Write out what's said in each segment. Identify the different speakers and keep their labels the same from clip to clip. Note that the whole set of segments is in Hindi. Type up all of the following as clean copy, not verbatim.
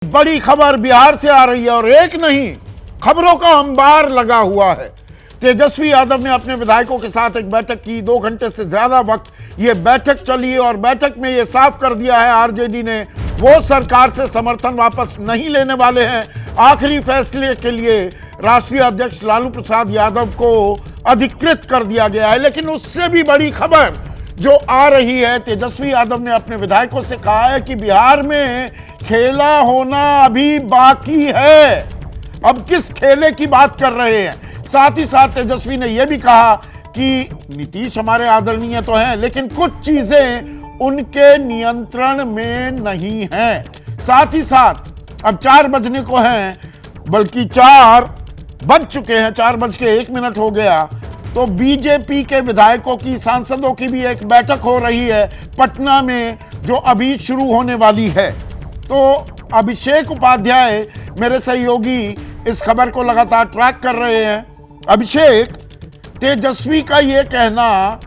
Speaker 1: बड़ी खबर बिहार से आ रही है और एक नहीं, खबरों का अंबार लगा हुआ है। तेजस्वी यादव ने अपने विधायकों के साथ एक बैठक की। 2 घंटे से ज्यादा वक्त ये बैठक चली और बैठक में ये साफ कर दिया है आरजेडी ने वो सरकार से समर्थन वापस नहीं लेने वाले हैं। आखिरी फैसले के लिए राष्ट्रीय अध्यक्ष लालू प्रसाद यादव को अधिकृत कर दिया गया है। लेकिन उससे भी बड़ी खबर जो आ रही है, तेजस्वी यादव ने अपने विधायकों से कहा है कि बिहार में खेला होना अभी बाकी है। अब किस खेले की बात कर रहे हैं? साथ ही साथ तेजस्वी ने यह भी कहा कि नीतीश हमारे आदरणीय तो हैं, लेकिन कुछ चीजें उनके नियंत्रण में नहीं हैं। साथ ही साथ अब 4 बजने को हैं, बल्कि 4 बज चुके हैं, 4:01 हो गया, तो बीजेपी के विधायकों की, सांसदों की भी एक बैठक हो रही है पटना में, जो अभी शुरू होने वाली है। तो अभिषेक उपाध्याय मेरे सहयोगी इस खबर को लगातार ट्रैक कर रहे हैं। अभिषेक, तेजस्वी का यह कहना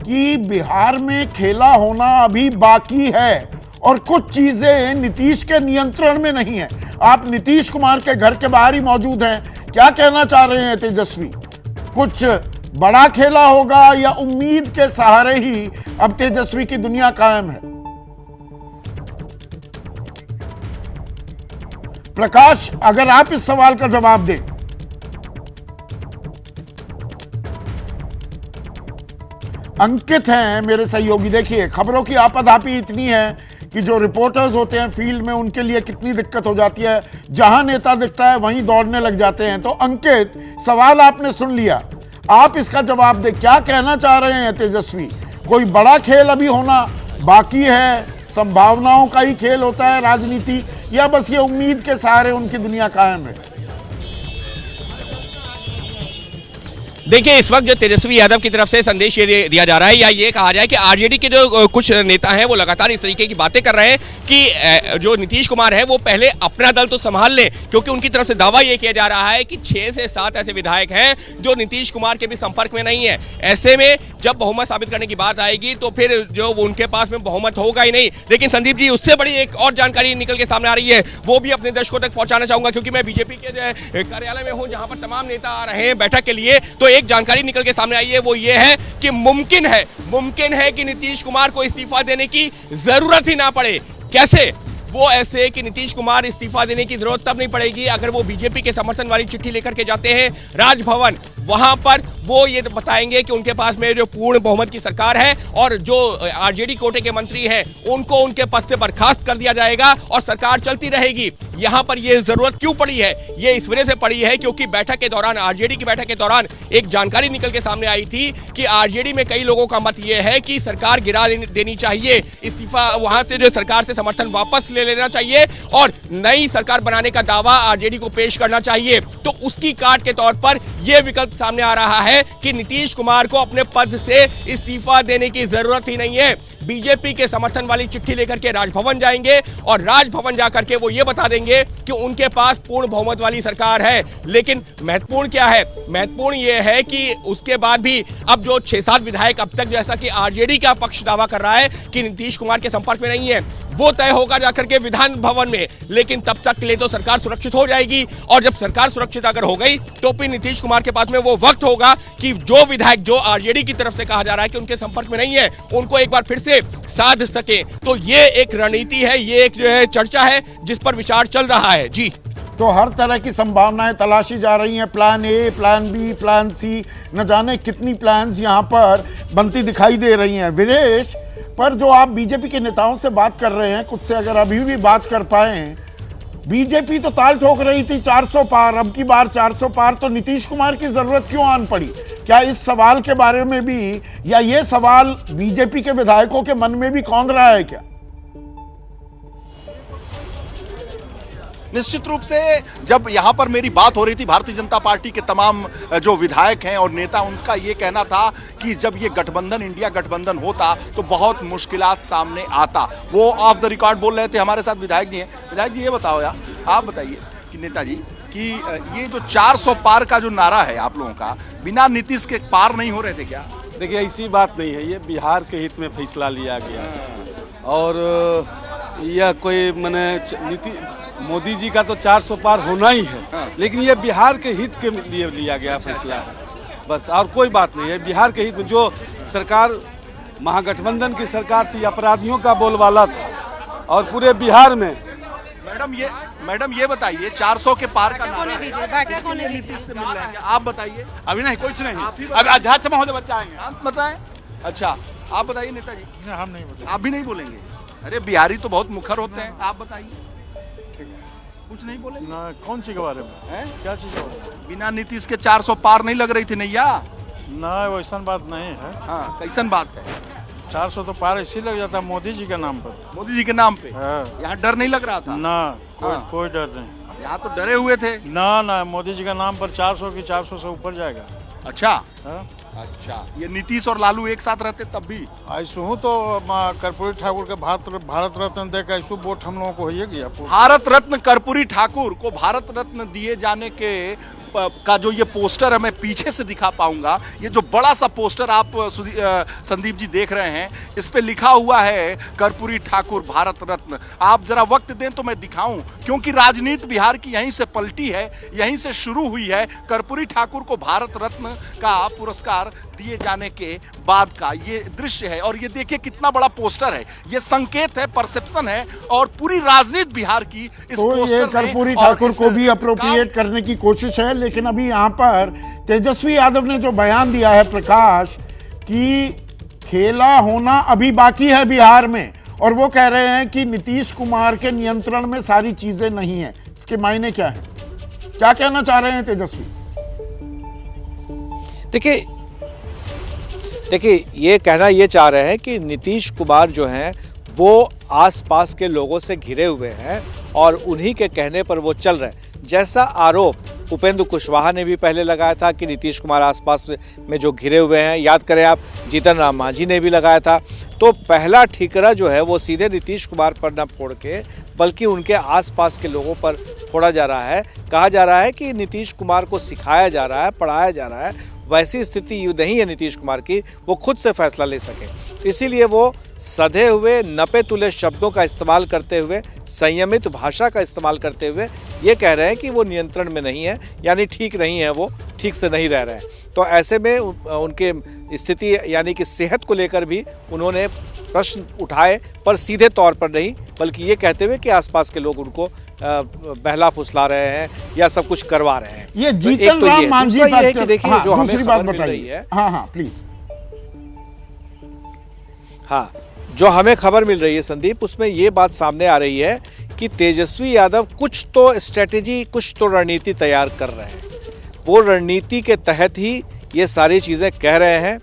Speaker 1: कि बिहार में खेला होना अभी बाकी है और कुछ चीजें नीतीश के नियंत्रण में नहीं है। आप नीतीश कुमार के घर के बाहर ही मौजूद हैं, क्या कहना चाह रहे हैं तेजस्वी? कुछ बड़ा खेला होगा या उम्मीद के सहारे ही अब तेजस्वी की दुनिया कायम है? प्रकाश, अगर आप इस सवाल का जवाब दें। अंकित हैं मेरे सहयोगी। देखिए, खबरों की आपाधापी इतनी है कि जो रिपोर्टर्स होते हैं फील्ड में, उनके लिए कितनी दिक्कत हो जाती है। जहां नेता दिखता है वहीं दौड़ने लग जाते हैं। तो अंकित, सवाल आपने सुन लिया, आप इसका जवाब दें। क्या कहना चाह रहे हैं तेजस्वी? कोई बड़ा खेल अभी होना बाकी है, संभावनाओं का ही खेल होता है राजनीति, या बस ये उम्मीद के सहारे उनकी दुनिया कायम है?
Speaker 2: देखिए, इस वक्त जो तेजस्वी यादव की तरफ से संदेश ये दिया जा रहा है, या ये कहा जाए कि आरजेडी के जो कुछ नेता हैं वो लगातार इस तरीके की बातें कर रहे हैं कि जो नीतीश कुमार है वो पहले अपना दल तो संभाल ले, क्योंकि उनकी तरफ से दावा ये किया जा रहा है कि 6 से 7 ऐसे विधायक हैं जो नीतीश कुमार के भी संपर्क में नहीं है। ऐसे में जब बहुमत साबित करने की बात आएगी तो फिर जो उनके पास में बहुमत होगा ही नहीं। लेकिन संदीप जी, उससे बड़ी एक और जानकारी निकल के सामने आ रही है, वो भी अपने दर्शकों तक पहुंचाना चाहूंगा, क्योंकि मैं बीजेपी के कार्यालय में हूं, जहां पर तमाम नेता आ रहे हैं बैठक के लिए। तो एक जानकारी निकल के सामने आई है, वो ये है कि मुमकिन है कि नीतीश कुमार को इस्तीफा देने की जरूरत ही ना पड़े। कैसे? वो ऐसे कि नीतीश कुमार इस्तीफा देने की जरूरत तब नहीं पड़ेगी अगर वो बीजेपी के समर्थन वाली चिट्ठी लेकर के जाते हैं राजभवन। वहां पर वो ये बताएंगे कि उनके पास में जो पूर्ण बहुमत की सरकार है और जो आरजेडी कोटे के मंत्री हैं उनको उनके पद से बर्खास्त कर दिया जाएगा और सरकार चलती रहेगी। यहां पर ये जरूरत क्यों पड़ी है? ये इस वजह से पड़ी है क्योंकि बैठक के दौरान, आरजेडी की बैठक के दौरान एक जानकारी निकल के सामने आई थी कि आरजेडी में कई लोगों का मत ये है कि सरकार गिरा देनी चाहिए, इस्तीफा, वहां से जो सरकार से समर्थन वापस ले लेना चाहिए और नई सरकार बनाने का दावा आरजेडी को पेश करना चाहिए। तो उसकी काट के तौर पर यह विकल्प सामने आ रहा है कि नीतीश कुमार को अपने पद से इस्तीफा देने की जरूरत ही नहीं है। बीजेपी के समर्थन वाली चिट्ठी लेकर के राजभवन जाएंगे और राजभवन जाकर के वो ये बता देंगे कि उनके पास पूर्ण बहुमत वाली सरकार है। लेकिन महत्वपूर्ण क्या है? महत्वपूर्ण ये है कि उसके बाद भी अब जो 6-7 विधायक अब तक, जैसा कि आरजेडी का पक्ष दावा कर रहा है कि नीतीश कुमार के संपर्क में नहीं है, वो तय होगा जाकर के विधान भवन में। लेकिन तब तक के लिए तो सरकार सुरक्षित हो जाएगी और जब सरकार सुरक्षित अगर हो गई तो फिर नीतीश कुमार के पास में वो वक्त होगा कि जो विधायक, जो आरजेडी की तरफ से कहा जा रहा है कि उनके संपर्क में नहीं है, उनको एक बार फिर से साध सके। तो ये एक रणनीति है, ये एक जो है चर्चा है जिस पर विचार चल रहा है। जी,
Speaker 1: तो हर तरह की संभावनाएं तलाशी जा रही हैं। Plan A, plan B, plan C, न जाने कितनी प्लान्स यहां पर बनती दिखाई दे रही हैं। विदेश पर जो आप बीजेपी के नेताओं से बात कर रहे हैं, कुछ से अगर अभी भी बात कर पाए, बीजेपी तो ताल ठोक रही थी 400 पार, अब की बार 400 पार, तो नीतीश कुमार की जरूरत क्यों आन पड़ी? क्या इस सवाल के बारे में भी, या ये सवाल बीजेपी के विधायकों के मन में भी कौंध रहा है क्या?
Speaker 3: निश्चित रूप से जब यहाँ पर मेरी बात हो रही थी भारतीय जनता पार्टी के तमाम जो विधायक हैं और नेता, उनका ये कहना था कि जब ये गठबंधन, इंडिया गठबंधन होता तो बहुत मुश्किलात सामने आता। वो ऑफ द रिकॉर्ड बोल रहे थे। हमारे साथ विधायक जी हैं। विधायक जी, ये बताओ यार, आप बताइए कि नेताजी कि ये जो 400 पार का जो नारा है आप लोगों का, बिना नीतीश के पार नहीं हो रहे थे क्या?
Speaker 4: देखिए, ऐसी बात नहीं है, ये बिहार के हित में फैसला लिया गया और यह कोई मैंने नीति मोदी जी का तो 400 पार होना ही है, लेकिन ये बिहार के हित के लिए लिया गया फैसला है बस, और कोई बात नहीं है। बिहार के हित में जो सरकार महागठबंधन की सरकार थी, अपराधियों का बोलबाला था, और पूरे बिहार में
Speaker 3: मैडम ये बताइए 400 के पार का नारा है।
Speaker 5: बैठक होने दीजिए।
Speaker 3: से मिल रहा है क्या? आप बताइए।
Speaker 4: अभी नहीं, कुछ नहीं, अब अध्यात्म महोदय बच्चा आएंगे।
Speaker 3: आप बताएं। अच्छा आप बताइए नेताजी।
Speaker 6: हम नहीं बोलेंगे।
Speaker 3: आप भी नहीं बोलेंगे? अरे बिहारी तो बहुत मुखर होते हैं, आप बताइए। कुछ नहीं बोले
Speaker 6: ना, कौन सी के बारे में
Speaker 3: हैं?
Speaker 6: क्या चीज के बारे में?
Speaker 3: बिना नीतीश के 400 पार नहीं लग रही थी नैया।
Speaker 6: ना वैसा बात नहीं है।
Speaker 3: हाँ कैसन बात है?
Speaker 6: 400 तो पार इसी लग जाता मोदी जी के नाम पर।
Speaker 3: मोदी जी के नाम पे
Speaker 6: हाँ।
Speaker 3: यहाँ डर नहीं लग रहा था?
Speaker 6: ना कोई
Speaker 3: हाँ।
Speaker 6: कोई डर नहीं।
Speaker 3: यहाँ तो डरे हुए थे।
Speaker 6: ना मोदी जी का नाम पर 400 की 400 से ऊपर जाएगा।
Speaker 3: अच्छा
Speaker 6: हाँ?
Speaker 3: अच्छा, ये नीतीश और लालू एक साथ रहते तब भी?
Speaker 6: ऐसू हूँ तो कर्पूरी ठाकुर के भारत रत्न दे के ऐसू वोट हम लोगों को हो गया।
Speaker 3: भारत रत्न कर्पूरी ठाकुर को भारत रत्न दिए जाने के का जो ये पोस्टर है मैं पीछे से दिखा पाऊंगा, ये जो बड़ा सा पोस्टर आप संदीप जी देख रहे हैं, इस पे लिखा हुआ है कर्पूरी ठाकुर भारत रत्न। आप जरा वक्त दें तो मैं दिखाऊं, क्योंकि राजनीति बिहार की यहीं से पलटी है, यहीं से शुरू हुई है। कर्पूरी ठाकुर को भारत रत्न का पुरस्कार दिए जाने के बाद का ये दृश्य है, और ये देखिए कितना बड़ा पोस्टर है। ये संकेत है, परसेप्शन है, और पूरी राजनीति बिहार की इस
Speaker 1: तो
Speaker 3: पोस्टर
Speaker 1: ये
Speaker 3: में
Speaker 1: कर्पूरी
Speaker 3: और
Speaker 1: ठाकुर
Speaker 3: इस
Speaker 1: को भी अप्रोप्रिएट करने की कोशिश है। लेकिन अभी यहाँ पर तेजस्वी यादव ने जो बयान दिया है प्रकाश, कि खेला होना अभी बाकी है बिहार में, और वो कह रहे हैं कि नीतीश कुमार के नियंत्रण में सारी चीजें नहीं है। इसके मायने क्या है? क्या कहना चाह रहे हैं तेजस्वी?
Speaker 7: देखिए ये कहना ये चाह रहे हैं कि नीतीश कुमार जो हैं वो आसपास के लोगों से घिरे हुए हैं और उन्हीं के कहने पर वो चल रहे हैं। जैसा आरोप उपेंद्र कुशवाहा ने भी पहले लगाया था कि नीतीश कुमार आसपास में जो घिरे हुए हैं, याद करें आप, जीतन राम मांझी ने भी लगाया था। तो पहला ठीकरा जो है वो सीधे नीतीश कुमार पर न फोड़ के बल्कि उनके आसपास के लोगों पर फोड़ा जा रहा है। कहा जा रहा है कि नीतीश कुमार को सिखाया जा रहा है, पढ़ाया जा रहा है। वैसी स्थिति नहीं है नीतीश कुमार की, वो खुद से फैसला ले सके। इसीलिए वो सधे हुए नपे तुले शब्दों का इस्तेमाल करते हुए, संयमित भाषा का इस्तेमाल करते हुए ये कह रहे हैं कि वो नियंत्रण में नहीं है, यानी ठीक नहीं है, वो ठीक से नहीं रह रहे हैं। तो ऐसे में उनके स्थिति यानी कि सेहत को लेकर भी उन्होंने प्रश्न उठाए, पर सीधे तौर पर नहीं, बल्कि ये कहते हुए कि आसपास के लोग उनको बहला फुसला रहे हैं या सब कुछ करवा रहे हैं।
Speaker 1: ये
Speaker 7: तो
Speaker 1: जीतन
Speaker 7: तो
Speaker 1: राम
Speaker 7: ये
Speaker 1: मांझी
Speaker 7: दूसरा ये है कि देखिए
Speaker 1: हाँ,
Speaker 7: जो हमें
Speaker 1: दूसरी बात
Speaker 7: खबर मिल रही
Speaker 1: बताइए।
Speaker 7: है,
Speaker 1: हाँ प्लीज।
Speaker 7: हाँ, जो हमें खबर मिल रही है संदीप, उसमें ये बात सामने आ रही है कि तेजस्वी यादव कुछ तो स्ट्रेटेजी, कुछ तो रणनीति तैयार कर रहे हैं। वो रणनीति के तहत ही ये सारी चीज़ें कह रहे हैं।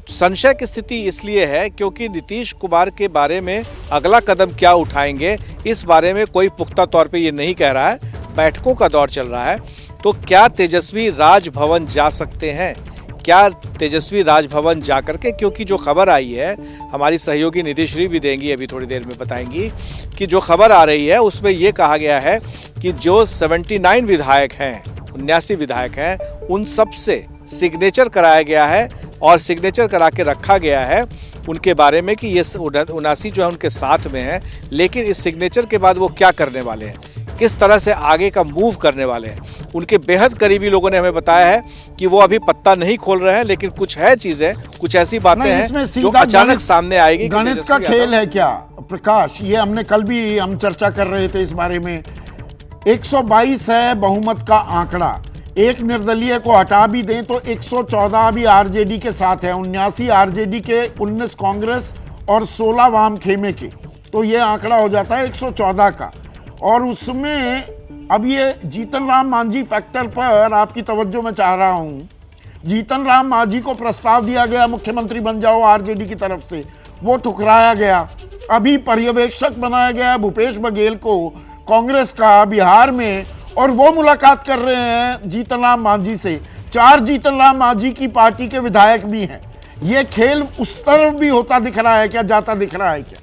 Speaker 7: संशय की स्थिति इसलिए है क्योंकि नीतीश कुमार के बारे में अगला कदम क्या उठाएंगे, इस बारे में कोई पुख्ता तौर पे ये नहीं कह रहा है। बैठकों का दौर चल रहा है, तो क्या तेजस्वी राजभवन जा सकते हैं? क्या तेजस्वी राजभवन जाकर के, क्योंकि जो खबर आई है, हमारी सहयोगी निधिश्री भी देंगी, अभी थोड़ी देर में बताएंगी कि जो खबर आ रही है उसमें ये कहा गया है कि जो 79 विधायक हैं, 79 विधायक हैं, उन सब से सिग्नेचर कराया गया है और सिग्नेचर करा के रखा गया है उनके बारे में कि ये 79 जो है उनके साथ में है। लेकिन इस सिग्नेचर के बाद वो क्या करने वाले हैं, किस तरह से आगे का मूव करने वाले हैं, उनके बेहद करीबी लोगों ने हमें बताया है कि वो अभी पत्ता नहीं खोल रहे हैं। लेकिन कुछ है चीजें, कुछ ऐसी बातें हैं जो अचानक सामने आएगी।
Speaker 1: गणित का खेल है क्या प्रकाश? ये हमने कल भी हम चर्चा कर रहे थे इस बारे में। 122 है बहुमत का आंकड़ा, एक निर्दलीय को हटा भी दें तो 114 भी आरजेडी के साथ है, 79 आरजेडी के, 19 कांग्रेस और 16 वाम खेमे के, तो ये आंकड़ा हो जाता है 114 का। और उसमें अब ये जीतन राम मांझी फैक्टर पर आपकी तवज्जो मैं चाह रहा हूँ। जीतन राम मांझी को प्रस्ताव दिया गया मुख्यमंत्री बन जाओ आरजेडी की तरफ से, वो ठुकराया गया। अभी पर्यवेक्षक बनाया गया भूपेश बघेल को कांग्रेस का बिहार में, और वो मुलाकात कर रहे हैं जीतन राम मांझी से। 4 जीतन राम मांझी की पार्टी के विधायक भी हैं। ये खेल उस तरफ भी होता दिख रहा है क्या, जाता दिख रहा है क्या?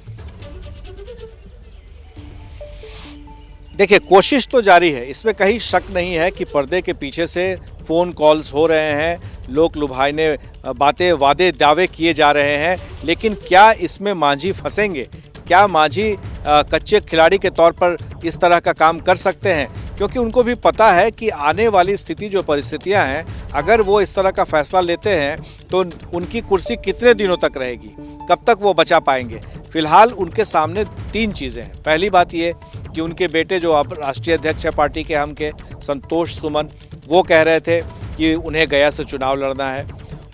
Speaker 7: देखिए, कोशिश तो जारी है, इसमें कहीं शक नहीं है कि पर्दे के पीछे से फ़ोन कॉल्स हो रहे हैं, लोग लुभाने बातें, वादे, दावे किए जा रहे हैं। लेकिन क्या इसमें मांझी फंसेंगे, क्या मांझी कच्चे खिलाड़ी के तौर पर इस तरह का काम कर सकते हैं, क्योंकि उनको भी पता है कि आने वाली स्थिति जो परिस्थितियां हैं, अगर वो इस तरह का फैसला लेते हैं तो उनकी कुर्सी कितने दिनों तक रहेगी, कब तक वो बचा पाएंगे। फिलहाल उनके सामने 3 चीज़ें हैं। पहली बात ये कि उनके बेटे जो अब राष्ट्रीय अध्यक्ष है पार्टी के हम के संतोष सुमन, वो कह रहे थे कि उन्हें गया से चुनाव लड़ना है।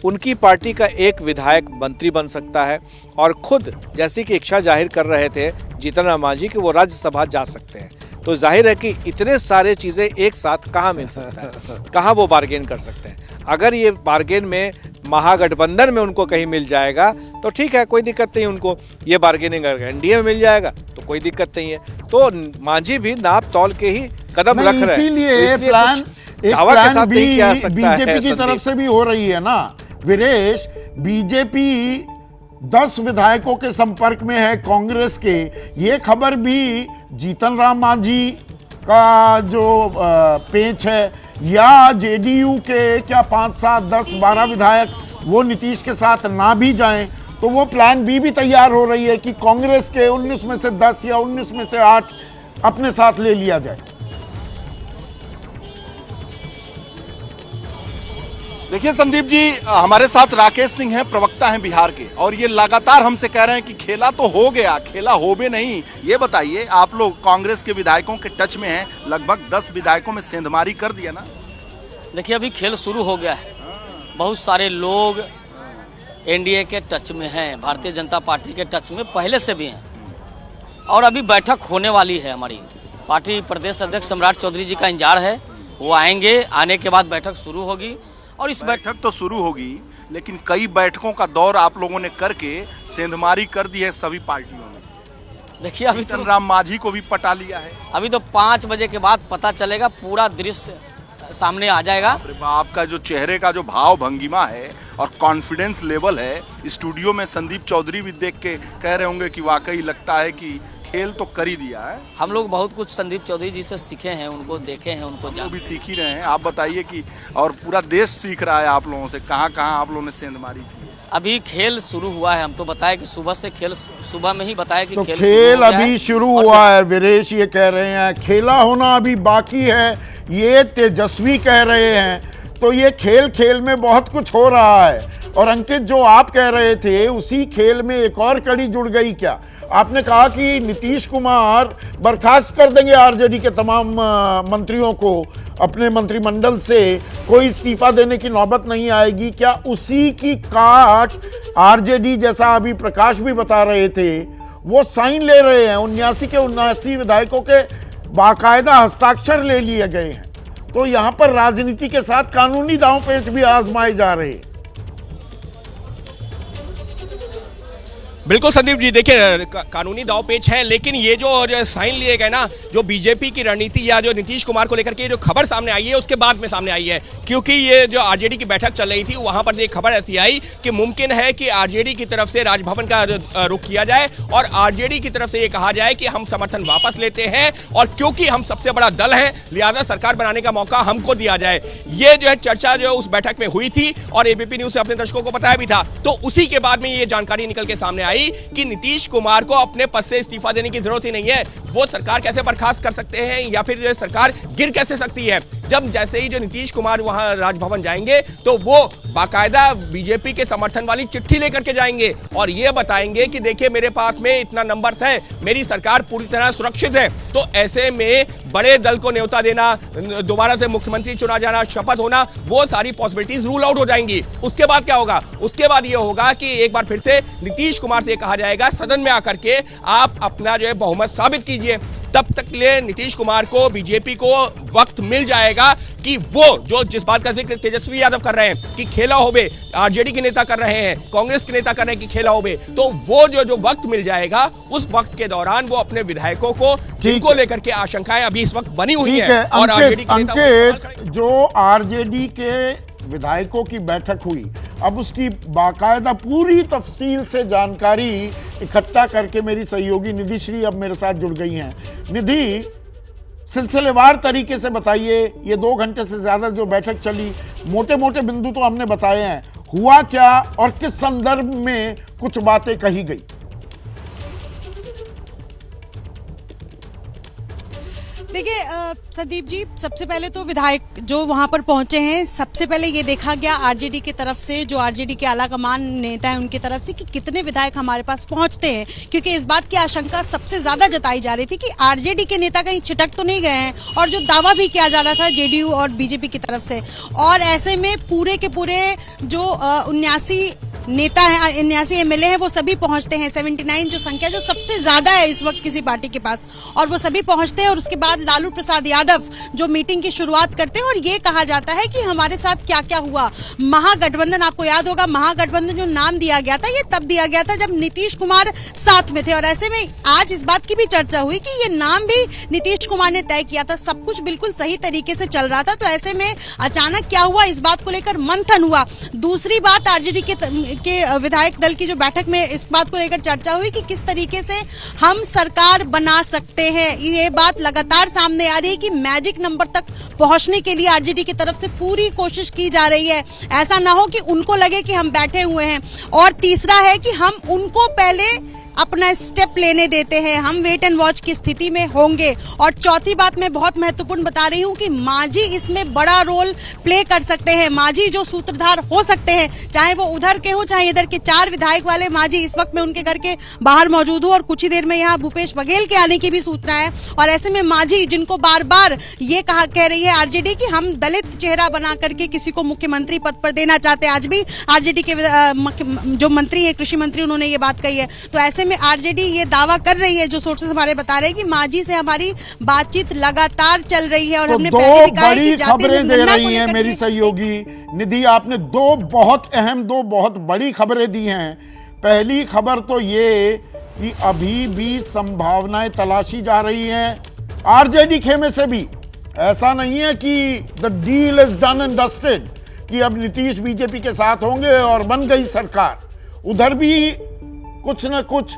Speaker 7: उनकी पार्टी का एक विधायक मंत्री बन सकता है और खुद जैसी कि इच्छा जाहिर कर रहे थे जीतन राम मांझी कि वो राज्यसभा जा सकते हैं। तो जाहिर है कि इतने सारे चीज़ें एक साथ कहाँ मिल सकता है, कहाँ वो बार्गेन कर सकते हैं। अगर ये बार्गेन में महागठबंधन में उनको कहीं मिल जाएगा तो ठीक है, कोई दिक्कत नहीं, उनको ये बार्गेनिंग अगर एनडीए में मिल जाएगा तो कोई दिक्कत नहीं है। तो मांझी भी नाप तौल के ही कदम रख रहे हैं।
Speaker 1: इसीलिए प्लान बीजेपी की तरफ से भी हो रही है ना वीरेश। बीजेपी 10 विधायकों के संपर्क में है कांग्रेस के। ये खबर भी जीतन राम मांझी का जो पेच है या जेडीयू के क्या 5, 7, 10, 12 विधायक वो नीतीश के साथ ना भी जाएं तो वो प्लान भी तैयार हो रही है कि कांग्रेस के 19 में से 10 या 19 में से 8 अपने साथ ले लिया जाए।
Speaker 3: देखिए संदीप जी, हमारे साथ राकेश सिंह हैं, प्रवक्ता हैं बिहार के, और ये लगातार हमसे कह रहे हैं कि खेला तो हो गया, खेला हो भी नहीं। ये बताइए, आप लोग कांग्रेस के विधायकों के टच में हैं, लगभग 10 विधायकों में सेंधमारी कर दिया ना?
Speaker 5: देखिए अभी खेल शुरू हो गया है। बहुत सारे लोग एनडीए के टच में हैं, भारतीय जनता पार्टी के टच में पहले से भी हैं, और अभी बैठक होने वाली है। हमारी पार्टी प्रदेश अध्यक्ष सम्राट चौधरी जी का इंतजार है, वो आएंगे, आने के बाद बैठक शुरू होगी। और इस
Speaker 3: बैठक तो शुरू होगी, लेकिन कई बैठकों का दौर आप लोगों ने करके सेंधमारी कर दी है सभी पार्टियों ने।
Speaker 5: देखिए अभी
Speaker 3: जीतन राम मांझी को भी पटा लिया है।
Speaker 5: अभी तो 5 बजे के बाद पता चलेगा, पूरा दृश्य सामने आ जाएगा।
Speaker 3: आपका जो चेहरे का जो भाव भंगिमा है और कॉन्फिडेंस लेवल है, स्टूडियो में संदीप चौधरी भी देख के कह रहे होंगे कि वाकई लगता है कि खेल तो कर ही दिया है।
Speaker 5: हम लोग बहुत कुछ संदीप चौधरी जी से सीखे हैं, उनको देखे हैं, उनको
Speaker 3: जान भी सीख ही रहे हैं। आप बताइए कि और पूरा देश सीख रहा है आप लोगों से, कहाँ कहाँ आप लोगों ने सेंधमारी की है?
Speaker 5: अभी खेल शुरू हुआ है। हम तो बताए कि सुबह से खेल, सुबह में ही बताया कि
Speaker 1: तो खेल अभी शुरू हुआ है। वीरेश ये कह रहे हैं खेला होना अभी बाकी है, ये तेजस्वी कह रहे हैं। तो ये खेल में बहुत कुछ हो रहा है। और अंकित, जो आप कह रहे थे उसी खेल में एक और कड़ी जुड़ गई क्या? आपने कहा कि नीतीश कुमार बर्खास्त कर देंगे आरजेडी के तमाम मंत्रियों को, अपने मंत्रिमंडल से कोई इस्तीफा देने की नौबत नहीं आएगी। क्या उसी की काट आरजेडी, जैसा अभी प्रकाश भी बता रहे थे, वो साइन ले रहे हैं? 79 के 79 विधायकों के बाकायदा हस्ताक्षर ले लिए गए हैं। तो यहाँ पर राजनीति के साथ कानूनी दांव पेच भी आजमाए जा रहे हैं।
Speaker 2: बिल्कुल संदीप जी, देखिए कानूनी दांवपेच है, लेकिन ये जो साइन लिए गए ना, जो बीजेपी की रणनीति या जो नीतीश कुमार को लेकर के जो खबर सामने आई है उसके बाद में सामने आई है। क्योंकि ये जो आरजेडी की बैठक चल रही थी वहां पर एक खबर ऐसी आई कि मुमकिन है कि आरजेडी की तरफ से राजभवन का रुख किया जाए और आरजेडी की तरफ से ये कहा जाए कि हम समर्थन वापस लेते हैं, और क्योंकि हम सबसे बड़ा दल है लिहाजा सरकार बनाने का मौका हमको दिया जाए। ये जो है चर्चा जो उस बैठक में हुई थी और एबीपी न्यूज से अपने दर्शकों को बताया भी था। तो उसी के बाद में ये जानकारी निकल के सामने आई कि नीतीश कुमार को अपने पद से इस्तीफा देने की जरूरत ही नहीं है। वो सरकार कैसे बर्खास्त कर सकते हैं या फिर सरकार गिर कैसे सकती है? जब जैसे ही जो नीतीश कुमार वहां राजभवन जाएंगे तो वो बाकायदा बीजेपी के समर्थन वाली चिट्ठी लेकर के जाएंगे और ये बताएंगे कि देखिए मेरे पास में इतना नंबर्स है, मेरी सरकार पूरी तरह सुरक्षित है। तो ऐसे में बड़े दल को न्योता देना, दोबारा से मुख्यमंत्री चुना जाना, शपथ होना, वो सारी पॉसिबिलिटीज रूल आउट हो जाएंगी। उसके बाद क्या होगा? उसके बाद ये होगा कि एक बार फिर से नीतीश कुमार से कहा जाएगा सदन में आकर के आप अपना जो है बहुमत साबित कीजिए। तब तक लिए नीतीश कुमार को, बीजेपी को वक्त मिल जाएगा कि वो जो जिस बात का जिक्र तेजस्वी यादव कर रहे हैं कि खेला होबे, आरजेडी के नेता कर रहे हैं, कांग्रेस के नेता कर रहे हैं कि खेला होबे, तो वो जो वक्त मिल जाएगा उस वक्त के दौरान वो अपने विधायकों को, जिनको लेकर के आशंकाएं अभी इस वक्त बनी हुई है और आरजेडी के
Speaker 1: नेता जो आरजेडी के विधायकों की बैठक हुई, अब उसकी बाकायदा पूरी तफसील से जानकारी इकट्ठा करके मेरी सहयोगी निधि श्री अब मेरे साथ जुड़ गई हैं। निधि, सिलसिलेवार तरीके से बताइए, ये 2 घंटे से ज्यादा जो बैठक चली, मोटे मोटे बिंदु तो हमने बताए हैं, हुआ क्या और किस संदर्भ में कुछ बातें कही गई?
Speaker 8: देखिए संदीप जी, सबसे पहले तो विधायक जो वहां पर पहुंचे हैं, सबसे पहले ये देखा गया आरजेडी की तरफ से, जो आरजेडी के आला कमान नेता हैं उनकी तरफ से, कि कितने विधायक हमारे पास पहुंचते हैं, क्योंकि इस बात की आशंका सबसे ज्यादा जताई जा रही थी कि आरजेडी के नेता कहीं छिटक तो नहीं गए हैं, और जो दावा भी किया जा रहा था जेडीयू और बीजेपी की तरफ से। और ऐसे में पूरे के पूरे जो 79 नेता है, 79 एमएलए हैं, वो सभी पहुंचते हैं। 79 जो संख्या जो सबसे ज्यादा है इस वक्त किसी पार्टी के पास, और वो सभी पहुंचते हैं। और उसके बाद लालू प्रसाद यादव जो मीटिंग की शुरुआत करते हैं, और ये कहा जाता है कि हमारे साथ क्या क्या हुआ। महागठबंधन, आपको याद होगा महागठबंधन जो नाम दिया गया था, ये तब दिया गया था जब नीतीश कुमार साथ में थे। और ऐसे में आज इस बात की भी चर्चा हुई कि ये नाम भी नीतीश कुमार ने तय किया था, सब कुछ बिल्कुल सही तरीके से चल रहा था। तो ऐसे में अचानक क्या हुआ, इस बात को लेकर मंथन हुआ। दूसरी बात, आरजेडी के विधायक दल की जो बैठक में इस बात को लेकर चर्चा हुई कि किस तरीके से हम सरकार बना सकते हैं। ये बात लगातार सामने आ रही है कि मैजिक नंबर तक पहुंचने के लिए आरजेडी की तरफ से पूरी कोशिश की जा रही है। ऐसा ना हो कि उनको लगे कि हम बैठे हुए हैं। और तीसरा है कि हम उनको पहले अपना स्टेप लेने देते हैं, हम वेट एंड वॉच की स्थिति में होंगे। और चौथी बात मैं बहुत महत्वपूर्ण बता रही हूं कि मांझी इसमें बड़ा रोल प्ले कर सकते हैं। मांझी जो सूत्रधार हो सकते हैं, चाहे वो उधर के हो चाहे इधर के। 4 विधायक वाले मांझी इस वक्त मैं उनके घर के बाहर मौजूद हूँ, और कुछ ही देर में यहाँ भूपेश बघेल के आने की भी सूचना है। और ऐसे में मांझी, जिनको बार बार ये कह रही है आरजेडी कि हम दलित चेहरा बना करके किसी को मुख्यमंत्री पद पर देना चाहते हैं, आज भी आरजेडी के जो मंत्री है, कृषि मंत्री, उन्होंने ये बात कही है। तो ऐसे में आरजेडी ये दावा कर रही है, जो सोर्सेस हमारे बता रहे हैं, कि मांझी से हमारी बातचीत लगातार चल रही है। और
Speaker 1: तो
Speaker 8: हमने
Speaker 1: दो
Speaker 8: पहले भी कहा है कि
Speaker 1: बड़ी
Speaker 8: जाति
Speaker 1: खबरें दे
Speaker 8: जनगणना को
Speaker 1: रही हैं
Speaker 8: लेकर
Speaker 1: मेरी सहयोगी निधि। आपने दो बहुत बड़ी खबरें दी हैं। पहली खबर तो ये कि अभी भी संभावनाएं तलाशी जा रही हैं आरजेडी खेमे से भी। ऐसा नहीं है कि the deal is done and dusted, कि अब नीतीश बीजेपी के साथ होंगे और बन गई सरकार। उधर भी कुछ न कुछ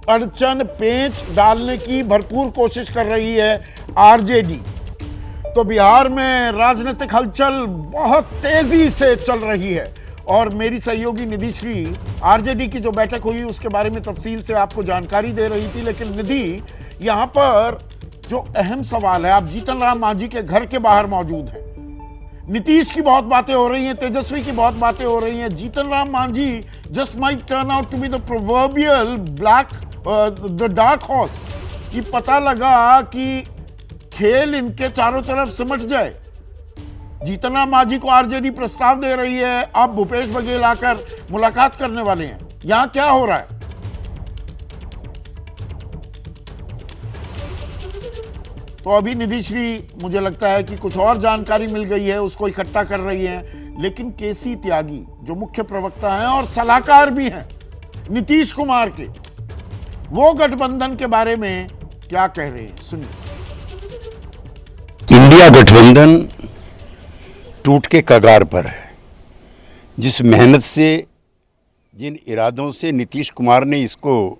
Speaker 1: अड़चन पेंच डालने की भरपूर कोशिश कर रही है आरजेडी। तो बिहार में राजनीतिक हलचल बहुत तेजी से चल रही है। और मेरी सहयोगी निधि श्री आरजेडी की जो बैठक हुई उसके बारे में तफसील से आपको जानकारी दे रही थी। लेकिन निधि, यहाँ पर जो अहम सवाल है, आप जीतन राम मांझी के घर के बाहर मौजूद हैं। नीतीश की बहुत बातें हो रही हैं, तेजस्वी की बहुत बातें हो रही हैं। Jitan Ram Manjhi just might turn out to be the proverbial the dark horse, कि पता लगा कि खेल इनके चारों तरफ सिमट जाए। जीतन राम मांझी को आरजेडी प्रस्ताव दे रही है, अब भूपेश बघेल आकर मुलाकात करने वाले हैं। यहां क्या हो रहा है? तो अभी निधि श्री, मुझे लगता है कि कुछ और जानकारी मिल गई है, उसको इकट्ठा कर रही हैं। लेकिन केसी त्यागी जो मुख्य प्रवक्ता हैं और सलाहकार भी हैं नीतीश कुमार के, वो गठबंधन के बारे में क्या कह रहे हैं, सुनिए।
Speaker 9: इंडिया गठबंधन टूट के कगार पर है। जिस मेहनत से, जिन इरादों से नीतीश कुमार ने इसको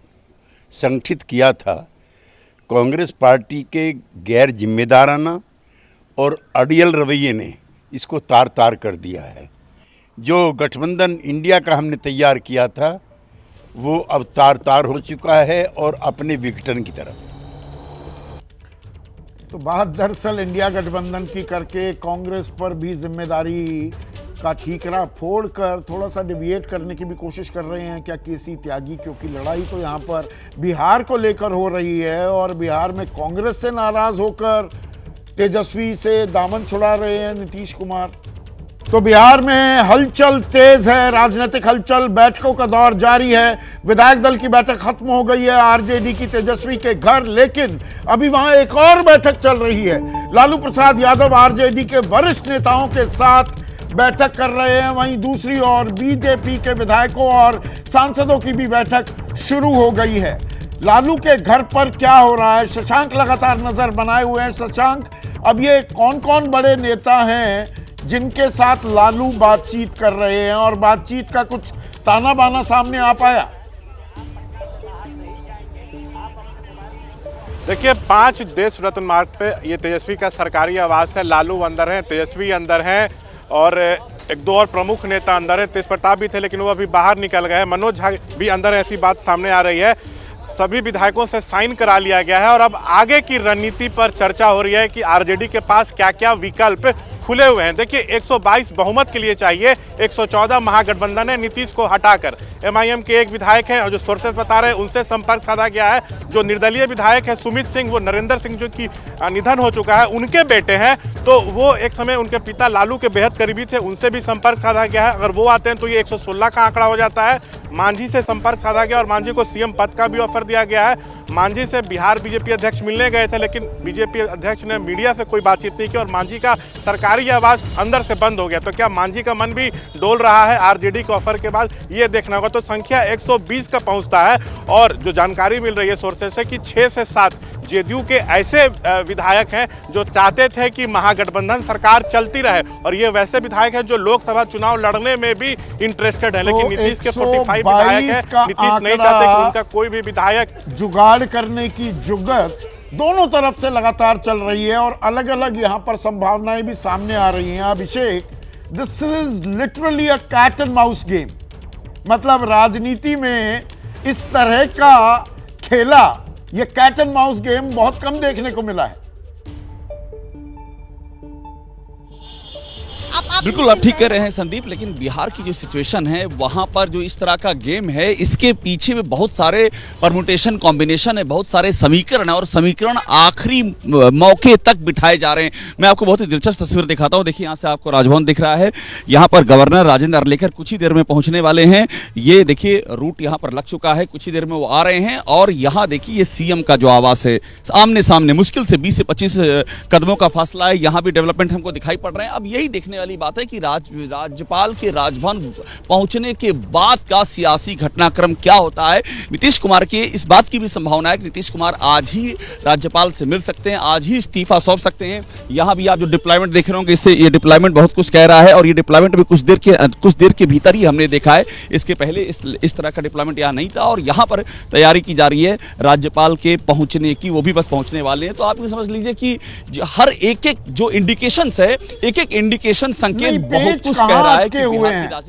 Speaker 9: संगठित किया था, कांग्रेस पार्टी के गैर जिम्मेदाराना और अड़ियल रवैये ने इसको तार तार कर दिया है। जो गठबंधन इंडिया का हमने तैयार किया था वो अब तार तार हो चुका है और अपने विघटन की तरफ।
Speaker 1: तो बात दरअसल इंडिया गठबंधन की करके कांग्रेस पर भी जिम्मेदारी का ठीकरा फोड़कर थोड़ा सा डिविएट करने की भी कोशिश कर रहे हैं क्या केसी त्यागी, क्योंकि लड़ाई तो यहाँ पर बिहार को लेकर हो रही है और बिहार में कांग्रेस से नाराज होकर तेजस्वी से दामन छुड़ा रहे हैं नीतीश कुमार। तो बिहार में हलचल तेज है, राजनीतिक हलचल, बैठकों का दौर जारी है। विधायक दल की बैठक खत्म हो गई है आरजेडी की तेजस्वी के घर, लेकिन अभी वहां एक और बैठक चल रही है। लालू प्रसाद यादव आरजेडी के वरिष्ठ नेताओं के साथ बैठक कर रहे हैं। वहीं दूसरी ओर बीजेपी के विधायकों और सांसदों की भी बैठक शुरू हो गई है। लालू के घर पर क्या हो रहा है, शशांक लगातार नजर बनाए हुए हैं। शशांक, अब ये कौन कौन बड़े नेता हैं जिनके साथ लालू बातचीत कर रहे हैं और बातचीत का कुछ ताना बाना सामने आ पाया?
Speaker 10: देखिए, 5 देश रत्न मार्ग पे ये तेजस्वी का सरकारी आवास है। लालू अंदर हैं, तेजस्वी अंदर हैं और 1-2 और प्रमुख नेता अंदर हैं। तेज प्रताप भी थे लेकिन वो अभी बाहर निकल गए हैं। मनोज झा भी अंदर है, ऐसी बात सामने आ रही है। सभी विधायकों से साइन करा लिया गया है और अब आगे की रणनीति पर चर्चा हो रही है कि आरजेडी के पास क्या क्या विकल्प खुले हुए हैं। देखिए 122 बहुमत के लिए चाहिए, 114 महागठबंधन है नीतीश को हटाकर। एमआईएम के एक विधायक हैं और जो सोर्सेस बता रहे हैं उनसे संपर्क साधा गया है। जो निर्दलीय विधायक है सुमित सिंह, वो नरेंद्र सिंह जो कि निधन हो चुका है उनके बेटे हैं, तो वो एक समय उनके पिता लालू के बेहद करीबी थे, उनसे भी संपर्क साधा गया है। अगर वो आते हैं तो ये 116 का आंकड़ा हो जाता है। मांझी से संपर्क साधा गया और मांझी को सीएम पद का भी ऑफर दिया गया है। मांझी से बिहार बीजेपी अध्यक्ष मिलने गए थे, लेकिन बीजेपी अध्यक्ष ने मीडिया से कोई बातचीत नहीं की और मांझी का सरकारी आवास अंदर से बंद हो गया। तो क्या मांझी का मन भी डोल रहा है आरजेडी के ऑफर के बाद, ये देखना होगा। तो संख्या 120 का पहुंचता है और जो जानकारी मिल रही है सोर्सेस से कि 6 से 7 जेडीयू के ऐसे विधायक हैं जो चाहते थे कि महागठबंधन सरकार चलती रहे और ये वैसे विधायक हैं जो लोकसभा चुनाव लड़ने में भी इंटरेस्टेड है। लेकिन नीतीश के 45 विधायक हैं, नीतीश नहीं चाहते कि उनका कोई भी विधायक
Speaker 1: जुगाड़ करने की जुगत दोनों तरफ से लगातार चल रही है और अलग अलग यहां पर संभावनाएं भी सामने आ रही हैं। Abhishek, this is literally a cat and mouse game. मतलब राजनीति में इस तरह का खेला, ये कैट एंड माउस गेम बहुत कम देखने को मिला है।
Speaker 11: बिल्कुल आप ठीक कह रहे हैं संदीप, लेकिन बिहार की जो सिचुएशन है वहां पर जो इस तरह का गेम है इसके पीछे में बहुत सारे परमुटेशन कॉम्बिनेशन है, बहुत सारे समीकरण है और समीकरण आखिरी मौके तक बिठाए जा रहे हैं। मैं आपको बहुत ही दिलचस्प तस्वीर दिखाता हूं। देखिए यहाँ से आपको राजभवन दिख रहा है, यहाँ पर गवर्नर राजेंद्र अर्लेकर कुछ ही देर में पहुंचने वाले हैं। ये देखिए रूट यहाँ पर लग चुका है, कुछ ही देर में वो आ रहे हैं और यहाँ देखिए ये सीएम का जो आवास है, आमने सामने मुश्किल से 20 से 25 कदमों का फासला है। यहाँ भी डेवलपमेंट हमको दिखाई पड़ रहे हैं। अब यही देखने वाली बात है कि राज्यपाल के राजभवन पहुंचने के बाद का सियासी घटनाक्रम क्या होता है। नीतीश कुमार के इस बात की भी संभावना है कि नीतीश कुमार आज ही राज्यपाल से मिल सकते हैं, आज ही इस्तीफा सौंप सकते हैं। यहां भी आप जो डिप्लॉयमेंट देख रहे होंगे, इससे ये डिप्लॉयमेंट बहुत कुछ कह रहा है और ये डिप्लॉयमेंट भी कुछ देर के भीतर ही हमने देखा है। इसके पहले इस तरह का डिप्लॉयमेंट यहां नहीं था और यहां पर तैयारी की जा रही है राज्यपाल के पहुंचने की, वो भी बस पहुंचने वाले हैं। तो आप ये समझ लीजिए कि हर एक जो इंडिकेशन है, एक इंडिकेशन संकेत बहुत कुछ कह रहा है कि
Speaker 1: हुए हैं।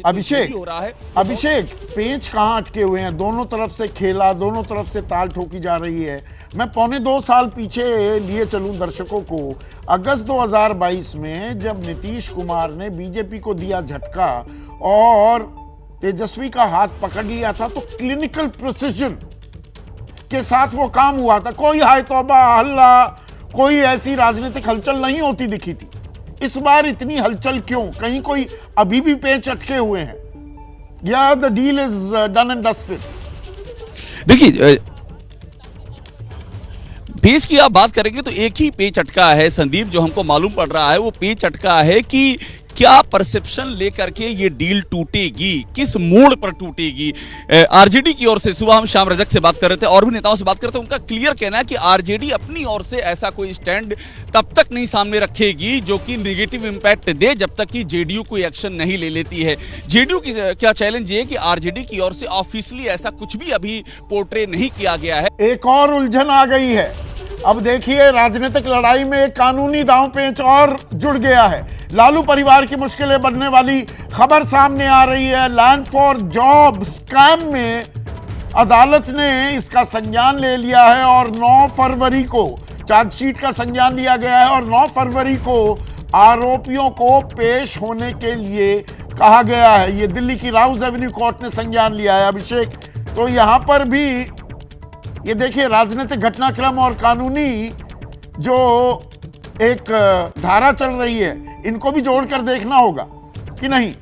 Speaker 1: अभिषेक पेंच कहां अटके हुए हैं? दोनों तरफ से खेला, दोनों तरफ से ताल ठोकी जा रही है। मैं 1.25 साल पीछे लिए चलूं दर्शकों को। अगस्त 2022 में जब नीतीश कुमार ने बीजेपी को दिया झटका और तेजस्वी का हाथ पकड़ लिया था, तो क्लिनिकल प्रिसिजन के साथ वो काम हुआ था। कोई हाय तौबा हल्ला, कोई ऐसी राजनीतिक हलचल नहीं होती दिखी थी। इस बार इतनी हलचल क्यों? कहीं कोई अभी भी पेच अटके हुए हैं या the deal is done and dusted?
Speaker 11: देखिए पेच की आप बात करेंगे तो एक ही पेच अटका है संदीप, जो हमको मालूम पड़ रहा है। वो पेच अटका है कि क्या परसेप्शन लेकर के ये डील टूटेगी, किस मोड़ पर टूटेगी। आरजेडी की ओर से सुबह हम श्याम रजक से बात कर रहे थे और भी नेताओं से बात करते हैं, उनका क्लियर कहना है कि आरजेडी अपनी ओर से ऐसा कोई स्टैंड तब तक नहीं सामने रखेगी जो कि नेगेटिव इंपैक्ट दे, जब तक कि जेडीयू कोई एक्शन नहीं ले लेती है। जेडीयू की क्या चैलेंज ये है कि आरजेडी की ओर से ऑफिशियली ऐसा कुछ भी अभी पोर्ट्रे नहीं किया गया है।
Speaker 1: एक और उलझन आ गई है। अब देखिए राजनीतिक लड़ाई में एक कानूनी दांव पेंच और जुड़ गया है। लालू परिवार की मुश्किलें बढ़ने वाली खबर सामने आ रही है। लैंड फॉर जॉब स्कैम में अदालत ने इसका संज्ञान ले लिया है और 9 फरवरी को चार्जशीट का संज्ञान लिया गया है और 9 फरवरी को आरोपियों को पेश होने के लिए कहा गया है। ये दिल्ली की राउज एवेन्यू कोर्ट ने संज्ञान लिया है। अभिषेक, तो यहां पर भी ये देखिए राजनीतिक घटनाक्रम और कानूनी जो एक धारा चल रही है, इनको भी जोड़कर देखना होगा कि नहीं?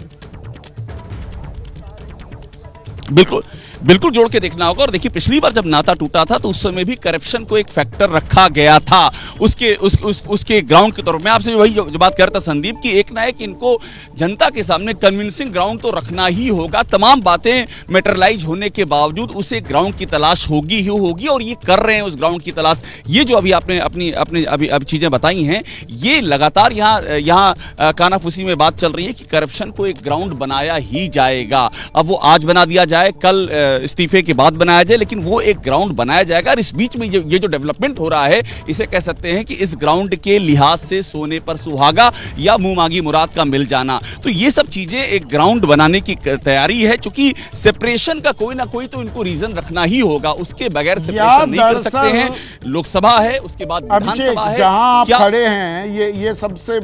Speaker 11: बिल्कुल जोड़ के देखना होगा। और देखिए पिछली बार जब नाता टूटा था तो उस समय भी करप्शन को एक फैक्टर रखा गया था उसके ग्राउंड के तौर पर। मैं आपसे वही जो बात करता संदीप कि एक ना एक इनको जनता के सामने कन्विंसिंग ग्राउंड तो रखना ही होगा। तमाम बातें मैटेरियलाइज होने के बावजूद उसे ग्राउंड की तलाश होगी ही होगी और ये कर रहे हैं उस ग्राउंड की तलाश। ये जो अभी आपने अपनी अभी चीजें बताई हैं, ये लगातार यहाँ कानाफूसी में बात चल रही है कि करप्शन को एक ग्राउंड बनाया ही जाएगा। अब वो आज बना दिया जाए, कल इस्तीफे के बाद बनाया जाए, लेकिन वो एक ग्राउंड बनाया जाएगा। और इस बीच में ये जो डेवलपमेंट हो रहा है, इसे कह सकते हैं कि इस ग्राउंड के लिहाज से सोने पर सुहागा या मुंह मांगी मुराद का मिल जाना। तो ये सब चीजें एक ग्राउंड बनाने की तैयारी है, क्योंकि सेपरेशन का कोई ना कोई तो इनको रीजन रखना ही होगा, उसके बगैर सेपरेशन नहीं कर सकते हैं। लोकसभा है, उसके बाद विधानसभा है।
Speaker 1: जहां आप खड़े हैं, ये सबसे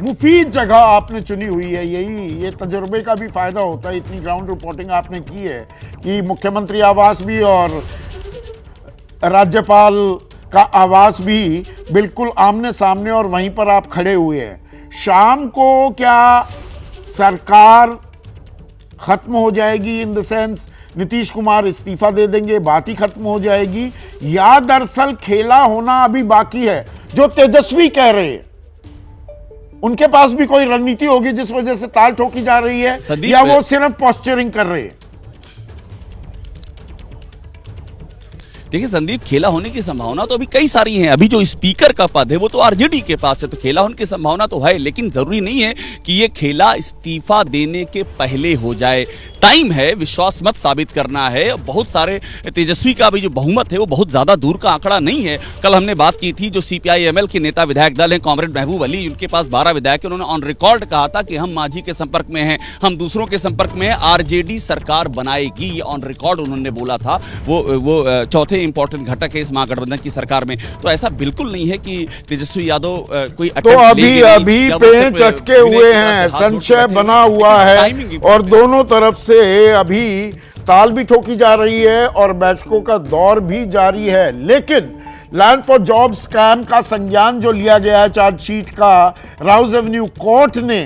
Speaker 1: मुफीद जगह आपने चुनी हुई है। ये तजुर्बे का भी फायदा होता है, इतनी ग्राउंड रिपोर्टिंग आपने की है कि मुख्यमंत्री आवास भी और राज्यपाल का आवास भी बिल्कुल आमने सामने, और वहीं पर आप खड़े हुए हैं। शाम को क्या सरकार खत्म हो जाएगी, in the sense Nitish Kumar इस्तीफा दे देंगे, बात ही खत्म हो जाएगी, या दरअसल खेला होना अभी बाकी है? जो तेजस्वी कह रहे हैं, उनके पास भी कोई रणनीति होगी जिस वजह से ताल ठोकी जा रही है, या वो सिर्फ पोस्चरिंग कर रहे हैं?
Speaker 11: देखिए संदीप, खेला होने की संभावना तो अभी कई सारी है। अभी जो स्पीकर का पद है वो तो आरजेडी के पास है, तो खेला होने की संभावना तो है, लेकिन जरूरी नहीं है कि ये खेला इस्तीफा देने के पहले हो जाए। टाइम है, विश्वास मत साबित करना है। बहुत सारे तेजस्वी का भी जो बहुमत है वो बहुत ज्यादा दूर का आंकड़ा नहीं है। कल हमने बात की थी, जो सीपीआई-एमएल के नेता विधायक दल हैं, कॉमरेड महबूब अली, उनके पास 12 विधायक, उन्होंने ऑन रिकॉर्ड कहा था कि हम मांझी के संपर्क में हैं, हम दूसरों के संपर्क में हैं, आरजेडी सरकार बनाएगी, ये ऑन रिकॉर्ड उन्होंने बोला था। वो चौथे इंपॉर्टेंट घटक है इस महागठबंधन की सरकार में। तो ऐसा बिल्कुल नहीं है कि तेजस्वी यादव कोई
Speaker 1: तो अभी पेंच अटके हुए हैं, संशय बना हुआ है, और दोनों तरफ से अभी ताल भी ठोकी जा रही है और बैठकों का दौर भी जारी है। लेकिन लैंड फॉर जॉब स्कैम का संज्ञान जो लिया गया है चार्जशीट का राउज एवेन्यू कोर्ट ने,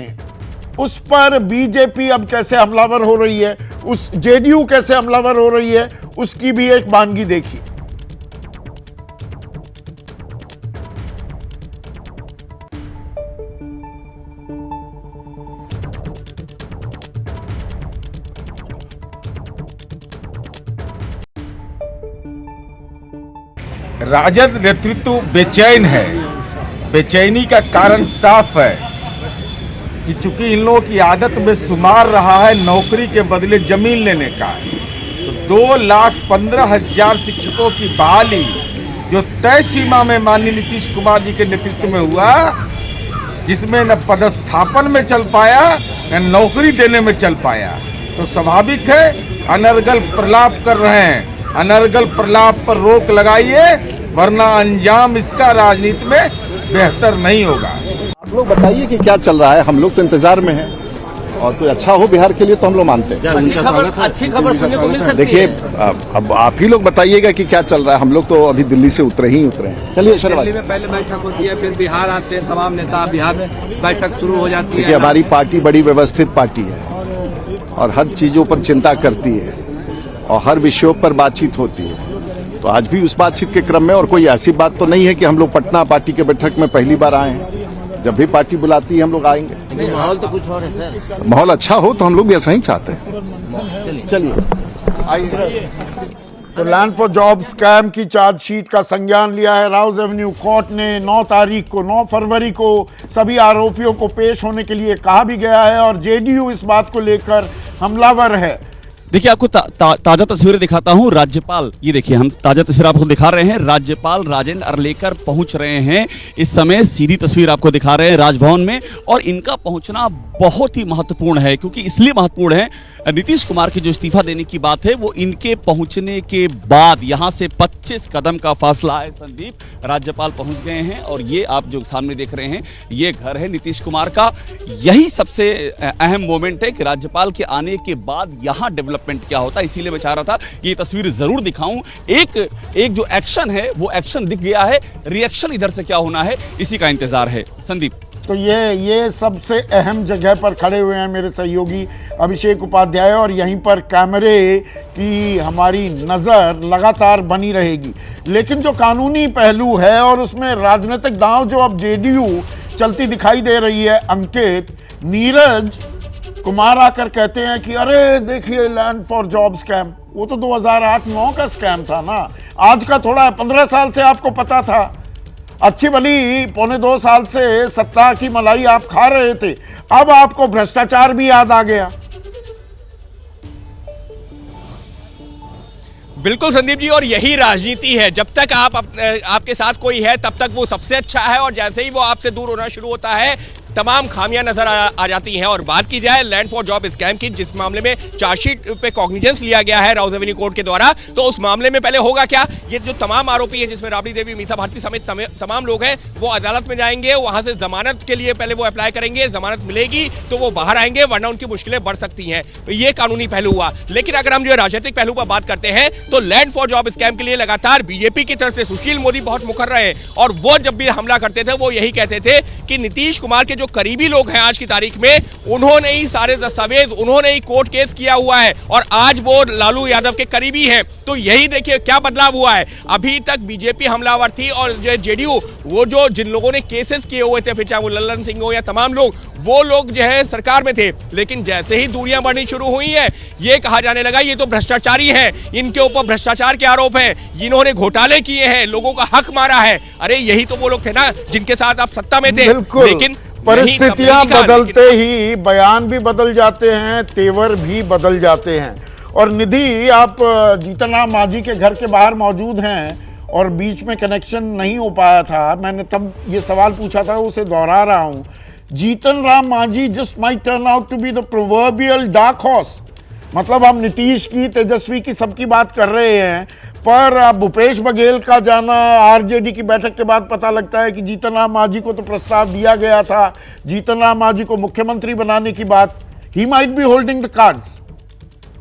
Speaker 1: उस पर बीजेपी अब कैसे हमलावर हो रही है, उस जेडीयू कैसे हमलावर हो रही है, उसकी भी एक बानगी देखिए।
Speaker 12: राजद नेतृत्व बेचैन है। बेचैनी का कारण साफ है कि चूंकि इन लोगों की आदत में शुमार रहा है नौकरी के बदले जमीन लेने का, तो 2,15,000 शिक्षकों की बहाली जो तय सीमा में माननीय नीतीश कुमार जी के नेतृत्व में हुआ, जिसमें न पदस्थापन में चल पाया न नौकरी देने में चल पाया, तो स्वाभाविक है अनर्गल प्रलाप कर रहे हैं। अनर्गल प्रलाप पर रोक लगाइए, वरना अंजाम इसका राजनीति में बेहतर नहीं होगा।
Speaker 3: आप लोग बताइए कि क्या चल रहा है, हम लोग तो इंतजार में हैं, और कोई अच्छा हो बिहार के लिए तो हम लोग मानते हैं।
Speaker 5: अच्छी खबर सुनने को मिल सकती है।
Speaker 3: देखिए, अब आप ही लोग बताइएगा कि क्या चल रहा है। हम लोग तो अभी दिल्ली से उतरे हैं। चलिए शर्मा,
Speaker 13: दिल्ली में पहले बैठक होती है, फिर बिहार आते हैं तमाम नेता, बिहार में बैठक शुरू हो जाती है।
Speaker 3: देखिए, हमारी पार्टी बड़ी व्यवस्थित पार्टी है और हर चीजों पर चिंता करती है और हर विषयों पर बातचीत होती है। तो आज भी उस बातचीत के क्रम में, और कोई ऐसी बात तो नहीं है कि हम लोग पटना पार्टी के बैठक में पहली बार आए हैं। जब भी पार्टी बुलाती है हम लोग आएंगे।
Speaker 5: माहौल तो कुछ और है सर।
Speaker 3: माहौल अच्छा हो तो हम लोग भी ऐसा ही चाहते हैं। चलिए आइए।
Speaker 1: तो लैंड फॉर जॉब स्कैम की चार्जशीट का संज्ञान लिया है राउज एवेन्यू कोर्ट ने। 9 फरवरी को सभी आरोपियों को पेश होने के लिए कहा भी गया है, और जेडीयू इस बात को लेकर हमलावर है।
Speaker 11: देखिए आपको ताजा तस्वीरें दिखाता हूं। राज्यपाल, ये देखिए हम ताजा तस्वीर आपको दिखा रहे हैं। राज्यपाल राजेंद्र अर्लेकर पहुंच रहे हैं इस समय। सीधी तस्वीर आपको दिखा रहे हैं राजभवन में, और इनका पहुंचना बहुत ही महत्वपूर्ण है, क्योंकि इसलिए महत्वपूर्ण है, नीतीश कुमार की जो इस्तीफा देने की बात है वो इनके पहुंचने के बाद यहां से 25 कदम का फासला है। संदीप, राज्यपाल पहुंच गए हैं, और ये आप जो सामने देख रहे हैं ये घर है नीतीश कुमार का। यही सबसे अहम मोमेंट है कि राज्यपाल के आने के बाद यहां डेवलपमेंट क्या होता है, इसीलिए मैं चाह रहा था ये तस्वीर जरूर दिखाऊं। एक जो एक्शन है वो एक्शन दिख गया है, रिएक्शन इधर से क्या होना है इसी का इंतजार है। संदीप,
Speaker 1: तो ये सबसे अहम जगह पर खड़े हुए हैं मेरे सहयोगी अभिषेक उपाध्याय, और यहीं पर कैमरे की हमारी नज़र लगातार बनी रहेगी। लेकिन जो कानूनी पहलू है और उसमें राजनीतिक दांव जो अब जेडीयू चलती दिखाई दे रही है, अंकित, नीरज कुमार आकर कहते हैं कि अरे देखिए लैंड फॉर जॉब स्कैम, वो तो 2008-9 का स्कैम था ना, आज का थोड़ा है। 15 साल से आपको पता था, अच्छी भली 1.25 साल से सत्ता की मलाई आप खा रहे थे, अब आपको भ्रष्टाचार भी याद आ गया।
Speaker 2: बिल्कुल संदीप जी, और यही राजनीति है। जब तक आपके साथ कोई है तब तक वो सबसे अच्छा है, और जैसे ही वो आपसे दूर होना शुरू होता है तमाम खामियां नजर आ जाती हैं। और बात की जाए लैंड फॉर जॉब स्कैम की, जिस मामले में चार्जशीट पे कॉग्निजेंस लिया गया है राउज एवेन्यू कोर्ट के द्वारा, तो उस मामले में पहले होगा क्या, ये जो तमाम आरोपी हैं जिसमें राबड़ी देवी, मीसा भारती समेत तमाम लोग हैं, वो अदालत में जाएंगे, वहां से जमानत के लिए पहले वो अप्लाई करेंगे, जमानत मिलेगी तो वो बाहर आएंगे, वरना उनकी मुश्किलें बढ़ सकती हैं। ये कानूनी पहलू हुआ। लेकिन अगर हम जो राजनीतिक पहलू पर बात करते हैं तो लैंड फॉर जॉब स्कैम के लिए लगातार बीजेपी की तरफ से सुशील मोदी बहुत मुखर रहे, और वो जब भी हमला करते थे वो यही कहते थे कि नीतीश कुमार के जो करीबी लोग हैं आज की तारीख में, उन्होंने ही सारे दस्तावेज, उन्होंने ही कोर्ट केस किया हुआ है, और आज वो लालू यादव के करीबी हैं। तो यही देखिए क्या बदलाव हुआ है। अभी तक बीजेपी हमलावर थी, और जो जेडीयू, वो जो जिन लोगों ने केसेस किए हुए थे, फिर चाहे वो लल्लन सिंह हो या तमाम लोग, वो लोग जो है सरकार में थे। लेकिन जैसे ही दूरियां बढ़नी शुरू हुई है, ये कहा जाने लगा ये तो भ्रष्टाचारी हैं, इनके ऊपर भ्रष्टाचार के आरोप हैं, इन्होंने घोटाले किए हैं, लोगों का हक मारा है। अरे यही तो वो लोग थे ना जिनके साथ आप सत्ता में थे। लेकिन
Speaker 1: परिस्थितियां बदलते ही बयान भी बदल जाते हैं, तेवर भी बदल जाते हैं। और निधि, आप जीतन राम मांझी के घर के बाहर मौजूद हैं और बीच में कनेक्शन नहीं हो पाया था, मैंने तब ये सवाल पूछा था, उसे दोहरा रहा हूं। Jitan Ram Manjhi just might turn out to be the proverbial dark horse. मतलब हम नीतीश की, तेजस्वी की, सबकी बात कर रहे हैं, पर भूपेश बघेल का जाना, आरजेडी की बैठक के बाद पता लगता है कि जीतन राम मांझी को तो प्रस्ताव दिया गया था, जीतन राम मांझी को मुख्यमंत्री बनाने की बात, he might be holding the cards.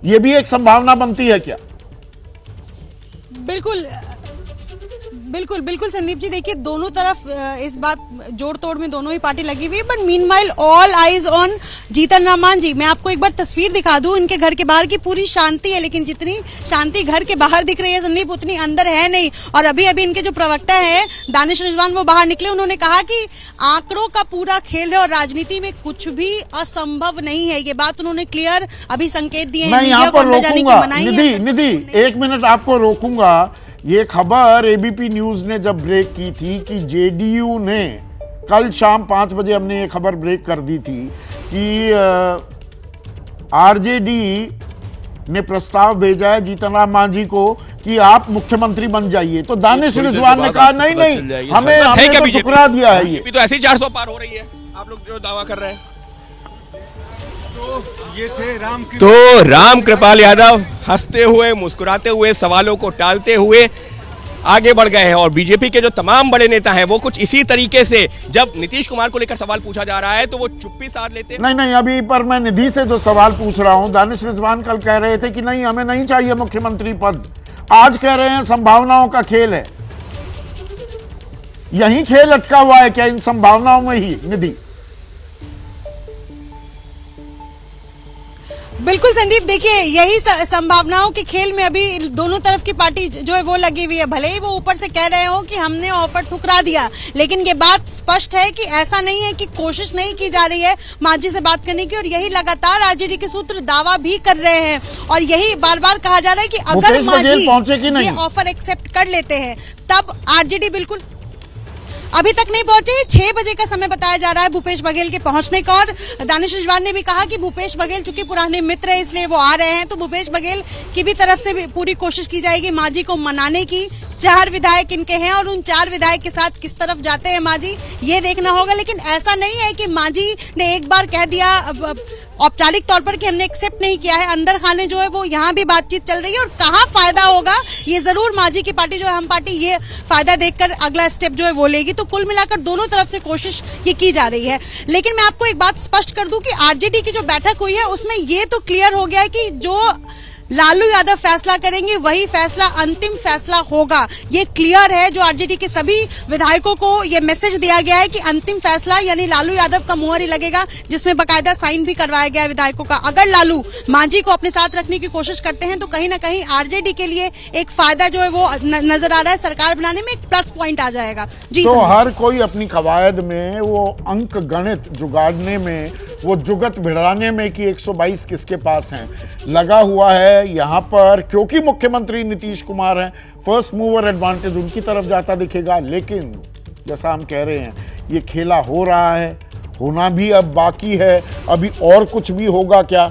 Speaker 1: ये भी एक संभावना बनती है क्या?
Speaker 8: बिल्कुल संदीप जी, देखिए दोनों तरफ इस बात जोड़ तोड़ में दोनों ही पार्टी लगी हुई है, but meanwhile all eyes on Jitan Ram Manjhi. मैं आपको एक बार तस्वीर दिखा दूं इनके घर के बाहर की, पूरी शांति है, लेकिन जितनी शांति घर के बाहर दिख रही है संदीप, उतनी अंदर है नहीं। और अभी इनके जो प्रवक्ता है दानिश रिजवान, वो बाहर निकले, उन्होंने कहा कि आंकड़ों का पूरा खेल है और राजनीति में कुछ भी असंभव नहीं है। ये बात उन्होंने क्लियर अभी संकेत दिए हैं।
Speaker 1: मैं यहाँ पर रोकूंगा निधि, 1 मिनट आपको रोकूंगा। ये खबर एबीपी न्यूज ने जब ब्रेक की थी कि जेडीयू ने, कल शाम 5 बजे हमने ये खबर ब्रेक कर दी थी कि आरजेडी ने प्रस्ताव भेजा है जीतन राम मांझी को कि आप मुख्यमंत्री बन जाइए, तो दानिश रिजवान ने कहा नहीं, हमें तो ठुकरा दिया है। ये
Speaker 2: तो ऐसी 400 पार हो रही है, आप लोग जो दावा कर रहे हैं।
Speaker 6: ये थे
Speaker 2: राम कृपाल यादव हंसते हुए, मुस्कुराते हुए, सवालों को टालते हुए आगे बढ़ गए हैं। और बीजेपी के जो तमाम बड़े नेता हैं वो कुछ इसी तरीके से, जब नीतीश कुमार को लेकर सवाल पूछा जा रहा है तो वो चुप्पी साध लेते हैं।
Speaker 1: नहीं, अभी पर मैं निधि से जो सवाल पूछ रहा हूं, दानिश रिजवान कल कह रहे थे कि नहीं, हमें नहीं चाहिए मुख्यमंत्री पद, आज कह रहे हैं संभावनाओं का खेल है। यही खेल अटका हुआ है क्या इन संभावनाओं में ही निधि?
Speaker 8: बिल्कुल संदीप, देखिए यही संभावनाओं के खेल में अभी दोनों तरफ की पार्टी जो है वो लगी हुई है। भले ही वो ऊपर से कह रहे हो कि हमने ऑफर ठुकरा दिया, लेकिन ये बात स्पष्ट है कि ऐसा नहीं है कि कोशिश नहीं की जा रही है मांझी से बात करने की, और यही लगातार आरजेडी के सूत्र दावा भी कर रहे हैं। और यही बार बार कहा जा रहा है कि अगर मांझी ये ऑफर एक्सेप्ट कर लेते हैं तब आरजेडी बिल्कुल अभी तक नहीं पहुंचे। 6 बजे का समय बताया जा रहा है भूपेश बघेल के पहुंचने का, और दानिश रिजवान ने भी कहा कि भूपेश बघेल चूंकि पुराने मित्र है इसलिए वो आ रहे हैं, तो भूपेश बघेल की भी तरफ से भी पूरी कोशिश की जाएगी मांझी को मनाने की। 4 विधायक इनके हैं और उन 4 विधायक के साथ किस तरफ जाते हैं मांझी, ये देखना होगा। लेकिन ऐसा नहीं है कि मांझी ने एक बार कह दिया औपचारिक तौर पर कि हमने एक्सेप्ट नहीं किया है, अंदर खाने जो है वो यहाँ भी बातचीत चल रही है। और कहाँ फायदा होगा ये जरूर मांझी की पार्टी जो है, हम पार्टी, ये फायदा देखकर अगला स्टेप जो है वो लेगी। तो कुल मिलाकर दोनों तरफ से कोशिश ये की जा रही है। लेकिन मैं आपको एक बात स्पष्ट कर दूं कि आरजेडी की जो बैठक हुई है उसमें ये तो क्लियर हो गया है कि जो लालू यादव फैसला करेंगे वही फैसला अंतिम फैसला होगा। ये क्लियर है। जो आरजेडी के सभी विधायकों को ये मैसेज दिया गया है कि अंतिम फैसला यानी लालू यादव का मुहर ही लगेगा, जिसमें बकायदा साइन भी करवाया गया है विधायकों का। अगर लालू मांझी को अपने साथ रखने की कोशिश करते हैं तो कहीं ना कहीं आरजेडी के लिए एक फायदा जो है वो नजर आ रहा है, सरकार बनाने में एक प्लस पॉइंट आ जाएगा। जी,
Speaker 1: तो हर कोई अपनी कवायद में, वो अंक गणित जुगाड़ने में, वो जुगत भिड़ाने में कि 122 किसके पास हैं, लगा हुआ है यहाँ पर। क्योंकि मुख्यमंत्री नीतीश कुमार हैं, फर्स्ट मूवर एडवांटेज उनकी तरफ जाता दिखेगा। लेकिन जैसा हम कह रहे हैं, ये खेला हो रहा है, होना भी अब बाकी है। अभी और कुछ भी होगा क्या,